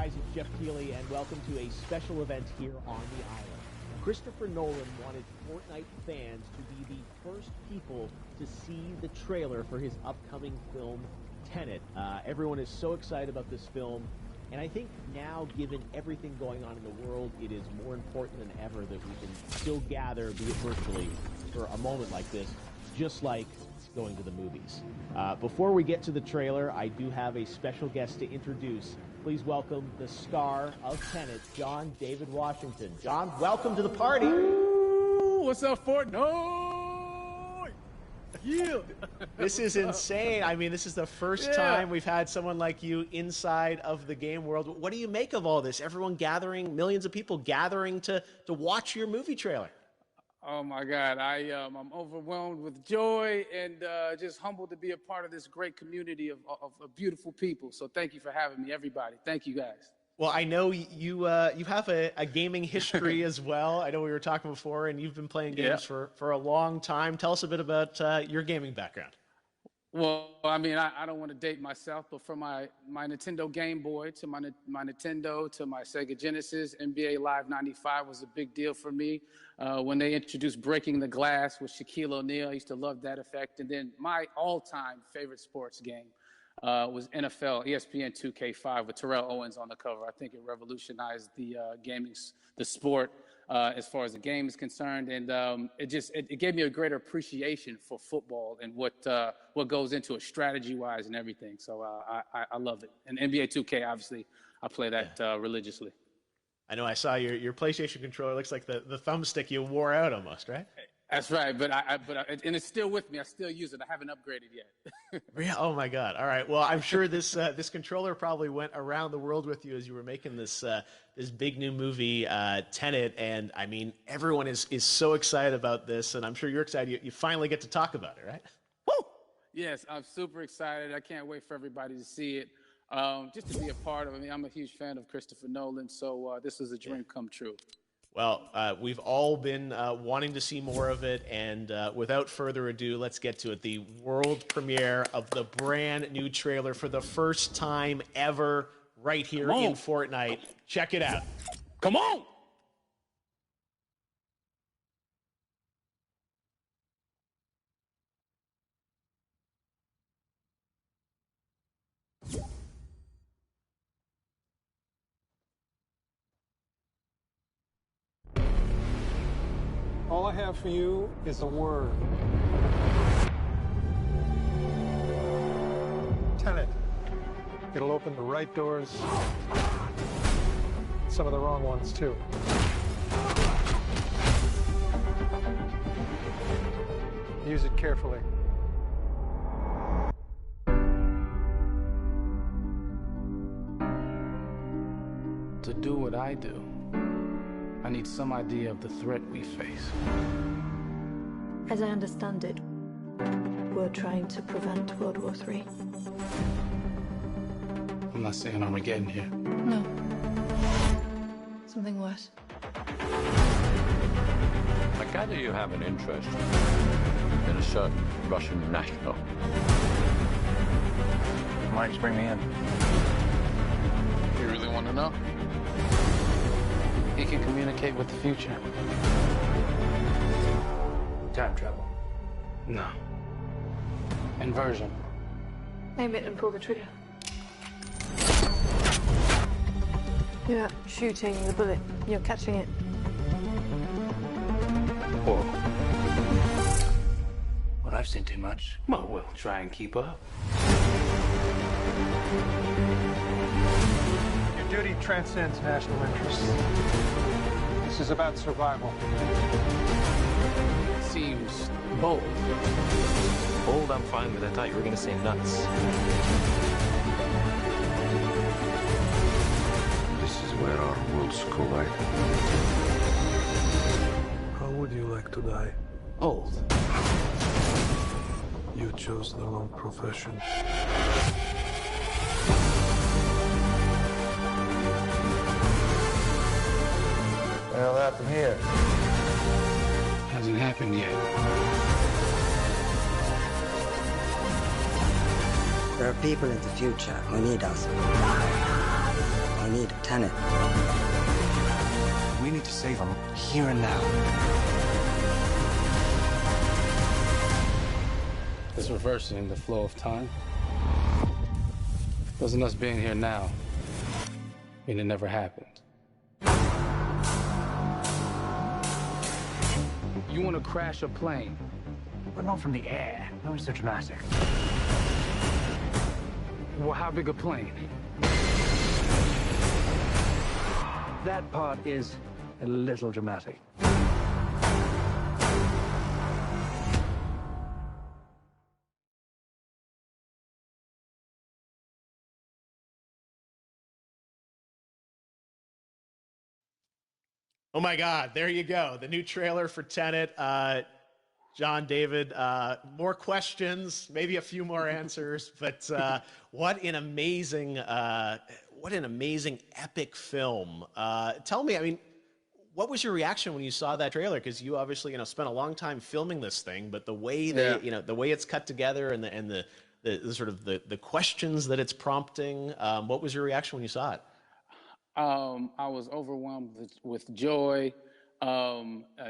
guys, it's Jeff Keighley, and welcome to a special event here on the island. Christopher Nolan wanted Fortnite fans to be the first people to see the trailer for his upcoming film, Tenet. Everyone is so excited about this film, and I think now, given everything going on in the world, it is more important than ever that we can still gather, be it virtually, for a moment like this, just like going to the movies. Before we get to the trailer, I do have a special guest to introduce. Please welcome the star of Tenet, John David Washington. John, welcome to the party. Ooh, what's up, Fortnite? Yeah. This is insane. I mean, this is the first time we've had someone like you inside of the game world. What do you make of all this? Everyone gathering, millions of people gathering to watch your movie trailer. Oh my God, I'm overwhelmed with joy and just humbled to be a part of this great community of beautiful people. So thank you for having me, everybody. Thank you, guys. Well, I know you have a gaming history as well. I know we were talking before, and you've been playing games for a long time. Tell us a bit about your gaming background. Well, I mean, I don't want to date myself, but from my Nintendo Game Boy to my Nintendo to my Sega Genesis, NBA Live 95 was a big deal for me. When they introduced Breaking the Glass with Shaquille O'Neal, I used to love that effect. And then my all-time favorite sports game was NFL ESPN 2K5 with Terrell Owens on the cover. I think it revolutionized the the sport as far as the game is concerned, and it gave me a greater appreciation for football and what goes into it strategy-wise and everything. So I love it. And NBA 2K, obviously, I play that religiously. I know I saw your PlayStation controller. Looks like the thumbstick you wore out almost, right? That's right, but and it's still with me. I still use it. I haven't upgraded yet. Yeah. Oh my God. All right. Well, I'm sure this controller probably went around the world with you as you were making this big new movie, Tenet. And I mean, everyone is so excited about this, and I'm sure you're excited. You finally get to talk about it, right? Woo! Yes, I'm super excited. I can't wait for everybody to see it. Just to be a part of it. I mean, I'm a huge fan of Christopher Nolan, so this is a dream come true. Well, we've all been wanting to see more of it, and without further ado, let's get to it. The world premiere of the brand new trailer for the first time ever right here in Fortnite. Check it out. Come on! All I have for you is a word. Tenet. It'll open the right doors, some of the wrong ones too. Use it carefully. To do what I do, I need some idea of the threat we face. As I understand it, we're trying to prevent World War III. I'm not saying Armageddon here. No. Something worse. I gather you have an interest in a certain Russian national. Why just bring me in? You really want to know? He can communicate with the future. Time travel. No. Inversion. Aim it and pull the trigger. You're not shooting the bullet, you're catching it. Whoa. Well, I've seen too much. Well, we'll try and keep up. Your duty transcends national interests. This is about survival. Seems bold. Bold, I'm fine with. I thought you were going to say nuts. This is where our worlds collide. How would you like to die? Old. You chose the wrong profession. What the hell happened here? Hasn't happened yet. There are people in the future who need us. I need Tenet. We need to save him here and now. It's reversing the flow of time. Doesn't us being here now mean it never happened? You want to crash a plane? But not from the air. That was so dramatic. Well, how big a plane? That part is a little dramatic. Oh my God, there you go. The new trailer for Tenet. John, David, more questions, maybe a few more answers, but what an amazing epic film. Tell me, I mean, what was your reaction when you saw that trailer? Because you obviously, spent a long time filming this thing, but the way the way it's cut together and the sort of the questions that it's prompting, what was your reaction when you saw it? I was overwhelmed with joy,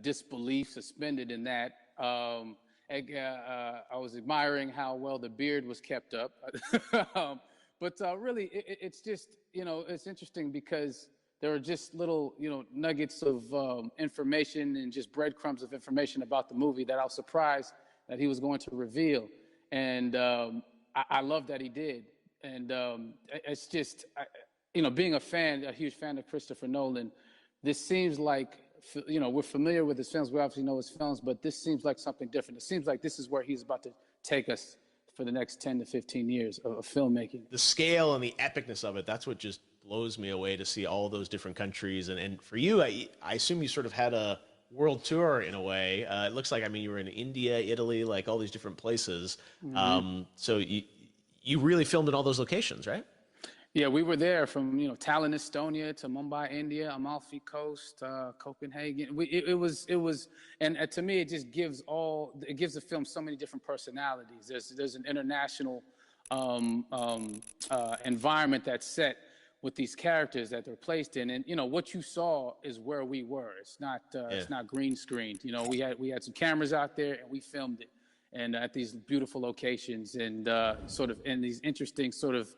disbelief suspended in that. I was admiring how well the beard was kept up. But really, it's just, it's interesting because there are just little, nuggets of information and just breadcrumbs of information about the movie that I was surprised that he was going to reveal. And I love that he did. And it's just... being a huge fan of Christopher Nolan, this seems like, we're familiar with his films. We obviously know his films, but this seems like something different. It seems like this is where he's about to take us for the next 10 to 15 years of filmmaking. The scale and the epicness of it, that's what just blows me away, to see all those different countries. And for you, I assume you sort of had a world tour in a way. It looks like, you were in India, Italy, like all these different places. Mm-hmm. So you really filmed in all those locations, right? Yeah, we were there from Tallinn, Estonia, to Mumbai, India, Amalfi Coast, Copenhagen. It was, and to me, it just gives the film so many different personalities. There's an international environment that's set with these characters that they're placed in, and what you saw is where we were. It's not green screened. We had some cameras out there and we filmed it, and at these beautiful locations and sort of in these interesting sort of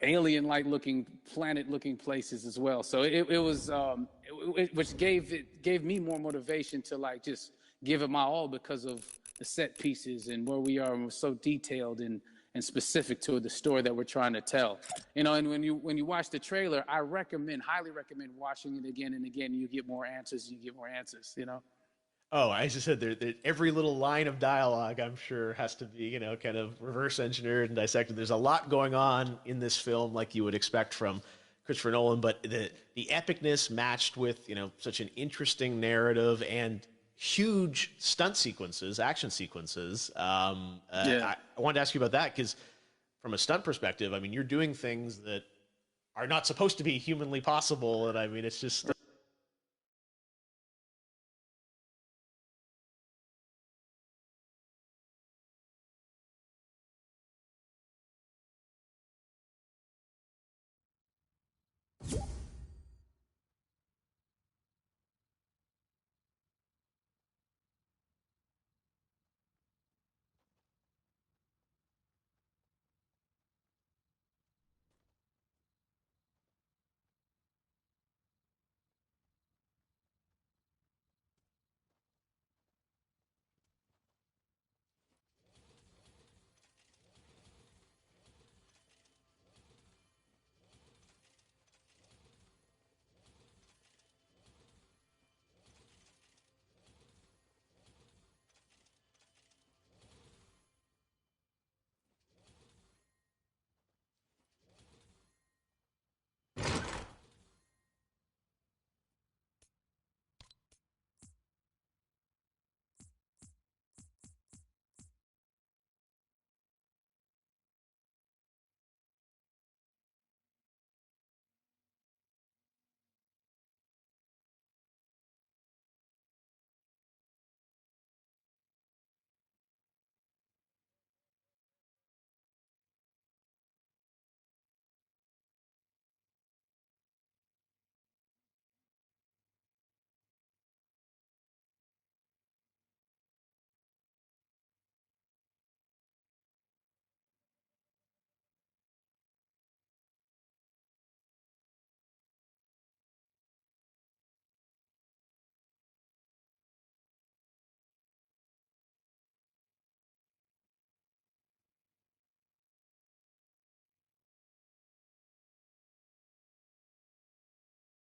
alien-like looking, planet-looking places as well. So it was, which gave me more motivation to just give it my all because of the set pieces and where we are, and we're so detailed and specific to the story that we're trying to tell. And when you watch the trailer, I highly recommend watching it again and again. You get more answers. Oh, as you said, every little line of dialogue, I'm sure, has to be, kind of reverse engineered and dissected. There's a lot going on in this film, like you would expect from Christopher Nolan, but the epicness matched with, such an interesting narrative and huge stunt sequences, action sequences. I wanted to ask you about that because from a stunt perspective, you're doing things that are not supposed to be humanly possible. And it's just,